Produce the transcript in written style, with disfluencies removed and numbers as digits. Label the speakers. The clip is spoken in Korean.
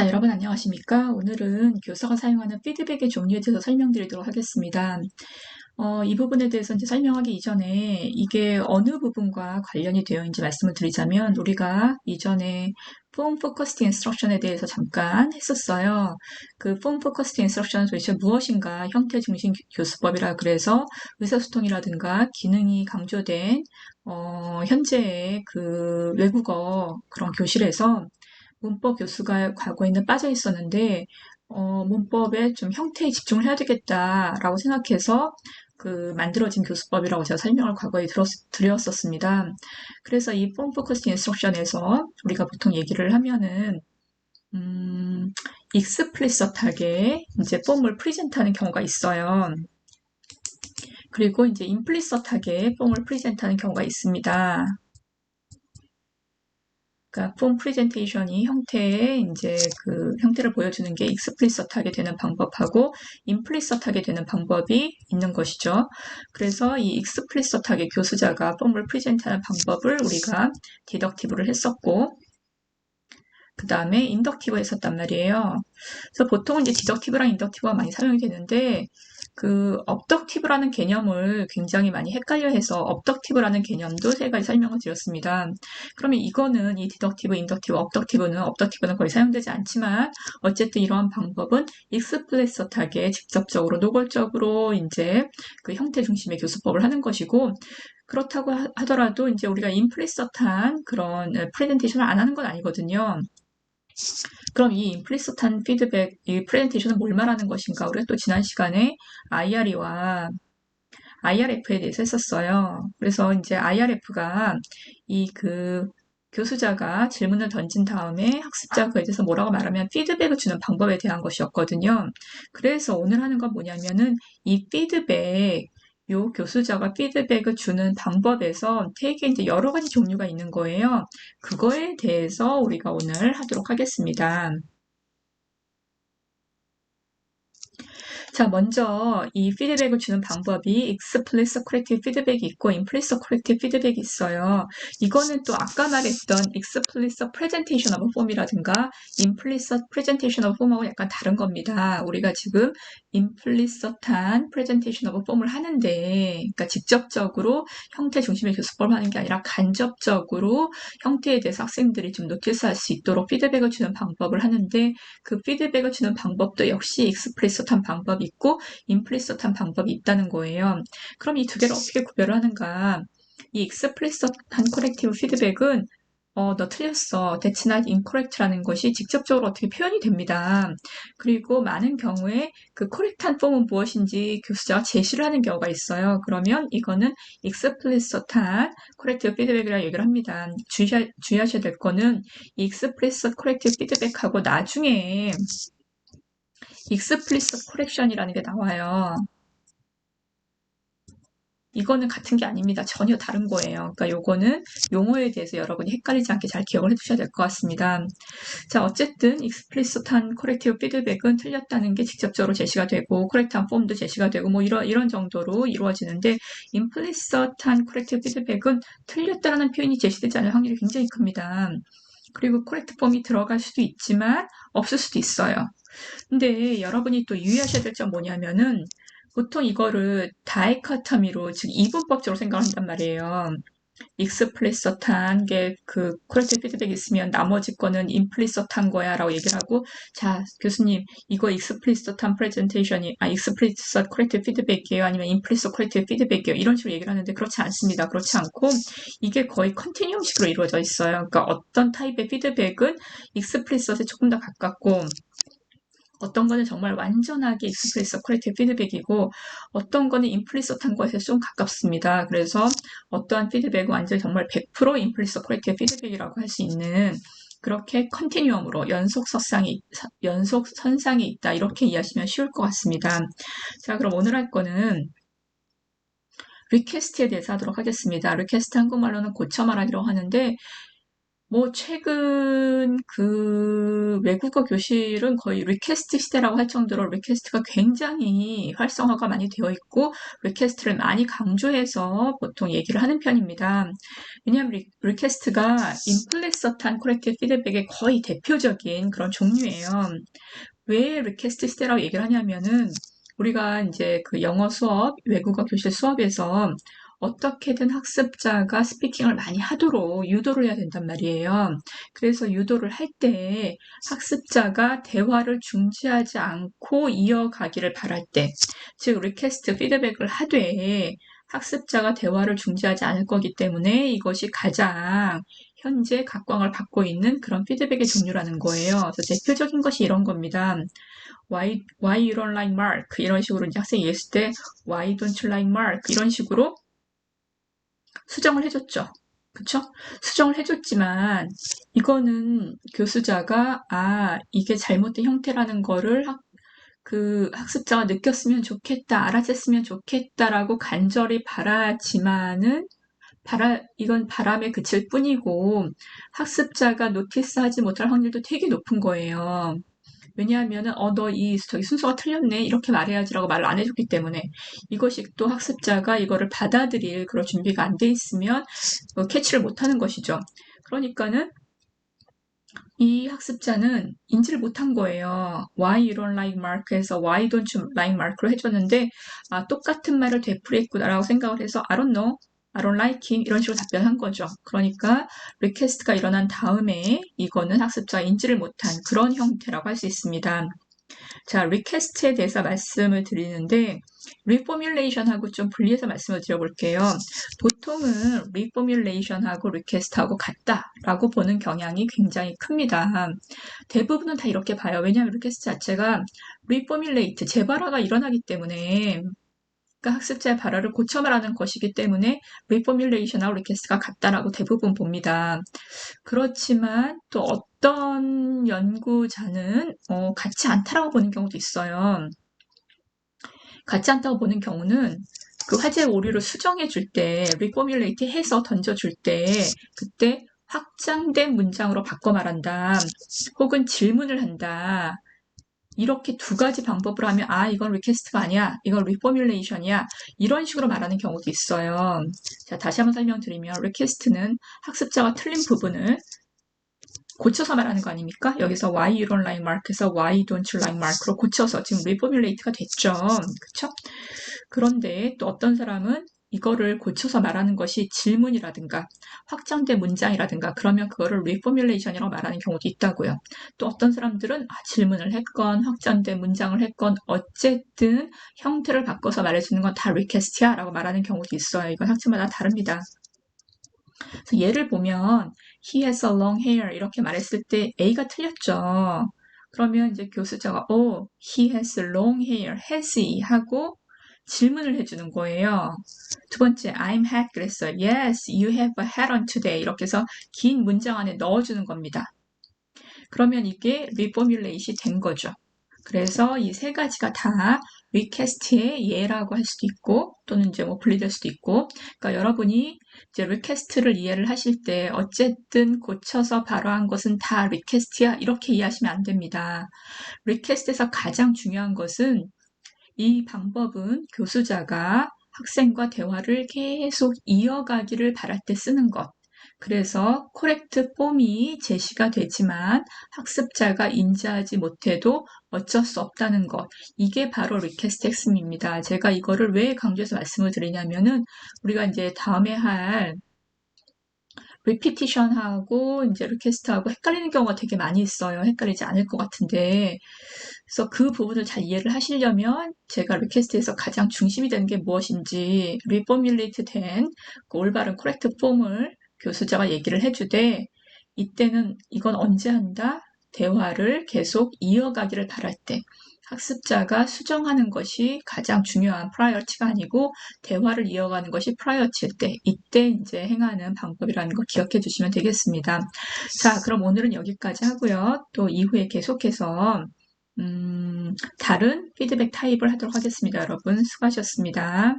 Speaker 1: 자, 여러분 안녕하십니까? 오늘은 교사가 사용하는 피드백의 종류에 대해서 설명드리도록 하겠습니다. 이 부분에 대해서 이제 설명하기 이전에 이게 어느 부분과 관련이 되어 있는지 말씀을 드리자면 우리가 이전에 Form Focused Instruction에 대해서 잠깐 했었어요. 그 Form Focused Instruction은 도대체 무엇인가? 형태 중심 교수법이라 그래서 의사소통이라든가 기능이 강조된 현재의 그 외국어 그런 교실에서 문법 교수가 과거에는 빠져 있었는데 문법의 좀 형태에 집중을 해야 되겠다라고 생각해서 그 만들어진 교수법이라고 제가 설명을 과거에 드렸었습니다. 그래서 이 폼 포커스 인스트럭션에서 우리가 보통 얘기를 하면은 익스플리서트하게 이제 폼을 프리젠트하는 경우가 있어요. 그리고 이제 임플리서트하게 폼을 프리젠트하는 경우가 있습니다. 그러니까 폼 프레젠테이션이 형태의 이제 그 형태를 보여주는 게 익스플리서트하게 되는 방법하고 임플리서트하게 되는 방법이 있는 것이죠. 그래서 이 익스플리서트하게 교수자가 폼을 프레젠트하는 방법을 우리가 디덕티브를 했었고 그 다음에 인덕티브 했었단 말이에요. 그래서 보통은 이제 디덕티브랑 인덕티브가 많이 사용이 되는데 그 업덕티브라는 개념을 굉장히 많이 헷갈려해서 업덕티브라는 개념도 세 가지 설명을 드렸습니다. 그러면 이거는 이 디덕티브, 인덕티브, 업덕티브는 거의 사용되지 않지만 어쨌든 이러한 방법은 익스플리서트하게 직접적으로 노골적으로 이제 그 형태 중심의 교수법을 하는 것이고 그렇다고 하더라도 이제 우리가 임플리서트한 그런 프레젠테이션을 안 하는 건 아니거든요. 그럼 이 임플리시트한 피드백, 이 프레젠테이션은 뭘 말하는 것인가? 우리가 또 지난 시간에 IRE와 IRF에 대해서 했었어요. 그래서 이제 IRF가 이 그 교수자가 질문을 던진 다음에 학습자가 그에 대해서 뭐라고 말하면 피드백을 주는 방법에 대한 것이었거든요. 그래서 오늘 하는 건 뭐냐면은 이 피드백, 요 교수자가 피드백을 주는 방법에서 되게 이제 여러 가지 종류가 있는 거예요. 그거에 대해서 우리가 오늘 하도록 하겠습니다. 자, 먼저 이 피드백을 주는 방법이 explicit corrective feedback이 있고 implicit corrective feedback이 있어요. 이거는 또 아까 말했던 explicit presentation of form이라든가 implicit presentation of form하고 약간 다른 겁니다. 우리가 지금 implicit한 presentation of form을 하는데, 그러니까 직접적으로 형태 중심의 교수법을 하는 게 아니라 간접적으로 형태에 대해서 학생들이 좀 노티스할 수 있도록 피드백을 주는 방법을 하는데 그 피드백을 주는 방법도 역시 익스플리시트한 방법이 있고 임플리시트한 방법이 있다는 거예요. 그럼 이 두 개를 어떻게 구별을 하는가? 이 익스플리시트한 코렉티브 피드백은 너 틀렸어. That's not incorrect라는 것이 직접적으로 어떻게 표현이 됩니다. 그리고 많은 경우에 그 correct한 폼은 무엇인지 교수자가 제시를 하는 경우가 있어요. 그러면 이거는 explicit한 corrective feedback이라고 얘기를 합니다. 주의하셔야 될 거는 explicit corrective feedback하고 나중에 explicit correction이라는 게 나와요. 이거는 같은 게 아닙니다. 전혀 다른 거예요. 그러니까 요거는 용어에 대해서 여러분이 헷갈리지 않게 잘 기억을 해두셔야 될 것 같습니다. 자, 어쨌든 explicit한 corrective feedback은 틀렸다는 게 직접적으로 제시가 되고 correct한 form도 제시가 되고 뭐 이런 정도로 이루어지는데 implicit한 corrective feedback은 틀렸다는 표현이 제시되지 않을 확률이 굉장히 큽니다. 그리고 correct form이 들어갈 수도 있지만 없을 수도 있어요. 근데 여러분이 또 유의하셔야 될 점 뭐냐면은 보통 이거를 다이카토미로 즉 이분법적으로 생각을 한단 말이에요. 익스플리서트한 게 그 코렉티브 피드백이 있으면 나머지 거는 임플리서트한 거야 라고 얘기를 하고 자 교수님 이거 익스플리서트한 프레젠테이션이 익스플리서트 코렉티브 피드백이에요 아니면 임플리서트 코렉티브 피드백이에요 이런 식으로 얘기를 하는데 그렇지 않습니다. 그렇지 않고 이게 거의 컨티뉴um식으로 이루어져 있어요. 그러니까 어떤 타입의 피드백은 익스플리서트에 조금 더 가깝고 어떤 거는 정말 완전하게 익스프레스 퀄리티 피드백이고 어떤 거는 임플리시트한 것에 좀 가깝습니다. 그래서 어떠한 피드백은 완전히 정말 100% 임플리시트 퀄리티 피드백이라고 할 수 있는 그렇게 컨티뉴엄으로 연속선상이 있다. 이렇게 이해하시면 쉬울 것 같습니다. 자, 그럼 오늘 할 거는 리퀘스트에 대해서 하도록 하겠습니다. 리퀘스트 한국말로는 고쳐 말하기라고 하는데 뭐 최근 그 외국어 교실은 거의 리퀘스트 시대라고 할 정도로 리퀘스트가 굉장히 활성화가 많이 되어 있고 리퀘스트를 많이 강조해서 보통 얘기를 하는 편입니다. 왜냐하면 리퀘스트가 임플리서트한 코렉티브 피드백의 거의 대표적인 그런 종류예요. 왜 리퀘스트 시대라고 얘기를 하냐면은 우리가 이제 그 영어 수업, 외국어 교실 수업에서 어떻게든 학습자가 스피킹을 많이 하도록 유도를 해야 된단 말이에요. 그래서 유도를 할 때 학습자가 대화를 중지하지 않고 이어가기를 바랄 때, 즉 리퀘스트 피드백을 하되 학습자가 대화를 중지하지 않을 거기 때문에 이것이 가장 현재 각광을 받고 있는 그런 피드백의 종류라는 거예요. 그래서 대표적인 것이 이런 겁니다. Why you don't like Mark? 이런 식으로 이제 학생이 얘기했을 때 Why don't you like Mark? 이런 식으로 수정을 해줬죠. 그쵸? 수정을 해줬지만 이거는 교수자가 이게 잘못된 형태라는 거를 그 학습자가 느꼈으면 좋겠다, 알아챘으면 좋겠다라고 간절히 바라지만은 이건 바람에 그칠 뿐이고 학습자가 노티스하지 못할 확률도 되게 높은 거예요. 왜냐하면은 너 저기 순서가 틀렸네 이렇게 말해야지라고 말을 안 해줬기 때문에 이것이 또 학습자가 이거를 받아들일 그런 준비가 안 돼 있으면 캐치를 못하는 것이죠. 그러니까는 이 학습자는 인지를 못한 거예요. Why you don't like Mark에서 Why don't you like Mark로 해줬는데 똑같은 말을 되풀이했구나라고 생각을 해서 I don't know, I don't like him 이런 식으로 답변한 거죠. 그러니까 리퀘스트가 일어난 다음에 이거는 학습자가 인지를 못한 그런 형태라고 할 수 있습니다. 자, 리퀘스트에 대해서 말씀을 드리는데 리포뮬레이션하고 좀 분리해서 말씀을 드려볼게요. 보통은 리포뮬레이션하고 리퀘스트하고 같다라고 보는 경향이 굉장히 큽니다. 대부분은 다 이렇게 봐요. 왜냐하면 리퀘스트 자체가 리포뮬레이트, 재발화가 일어나기 때문에 그러니까 학습자의 발화를 고쳐 말하는 것이기 때문에 리포뮬레이션하고 리퀘스트가 같다라고 대부분 봅니다. 그렇지만 또 어떤 연구자는 같지 않다라고 보는 경우도 있어요. 같지 않다고 보는 경우는 그 화제 오류를 수정해 줄 때, 리포뮬레이트 해서 던져줄 때, 그때 확장된 문장으로 바꿔 말한다. 혹은 질문을 한다. 이렇게 두 가지 방법으로 하면 이건 리퀘스트가 아니야. 이건 리포뮬레이션이야. 이런 식으로 말하는 경우도 있어요. 자, 다시 한번 설명드리면 리퀘스트는 학습자가 틀린 부분을 고쳐서 말하는 거 아닙니까? 여기서 why you don't like Mark에서 why don't you like Mark로 고쳐서 지금 reformulate가 됐죠. 그쵸? 그런데 또 어떤 사람은 이거를 고쳐서 말하는 것이 질문이라든가 확장된 문장이라든가 그러면 그거를 reformulation이라고 말하는 경우도 있다고요. 또 어떤 사람들은 질문을 했건 확장된 문장을 했건 어쨌든 형태를 바꿔서 말해주는 건 다 request야 라고 말하는 경우도 있어요. 이건 학생마다 다릅니다. 그래서 예를 보면 he has a long hair 이렇게 말했을 때 A가 틀렸죠. 그러면 이제 교수자가 he has long hair, has he 하고 질문을 해주는 거예요. 두 번째, I'm hat 그랬어요. Yes, you have a hat on today 이렇게 해서 긴 문장 안에 넣어주는 겁니다. 그러면 이게 리포뮬레이션이 된 거죠. 그래서 이 세 가지가 다 리퀘스트의 예라고 할 수도 있고 또는 이제 뭐 분리될 수도 있고 그러니까 여러분이 이제 리퀘스트를 이해를 하실 때 어쨌든 고쳐서 발화한 것은 다 리퀘스트야 이렇게 이해하시면 안 됩니다. 리퀘스트에서 가장 중요한 것은 이 방법은 교수자가 학생과 대화를 계속 이어가기를 바랄 때 쓰는 것. 그래서 코렉트 폼이 제시가 되지만 학습자가 인지하지 못해도 어쩔 수 없다는 것. 이게 바로 리퀘스트 핵심입니다. 제가 이거를 왜 강조해서 말씀을 드리냐면은 우리가 이제 다음에 할 리피티션하고 이제 리퀘스트하고 헷갈리는 경우가 되게 많이 있어요. 헷갈리지 않을 것 같은데. 그래서 그 부분을 잘 이해를 하시려면 제가 리퀘스트에서 가장 중심이 되는 게 무엇인지 리포뮬레이트 된 그 올바른 코렉트 폼을 교수자가 얘기를 해주되 이때는 이건 언제 한다? 대화를 계속 이어가기를 바랄 때 학습자가 수정하는 것이 가장 중요한 프라이어티가 아니고 대화를 이어가는 것이 프라이어티일 때 이때 이제 행하는 방법이라는 거 기억해 주시면 되겠습니다. 자, 그럼 오늘은 여기까지 하고요. 또 이후에 계속해서 다른 피드백 타입을 하도록 하겠습니다. 여러분 수고하셨습니다.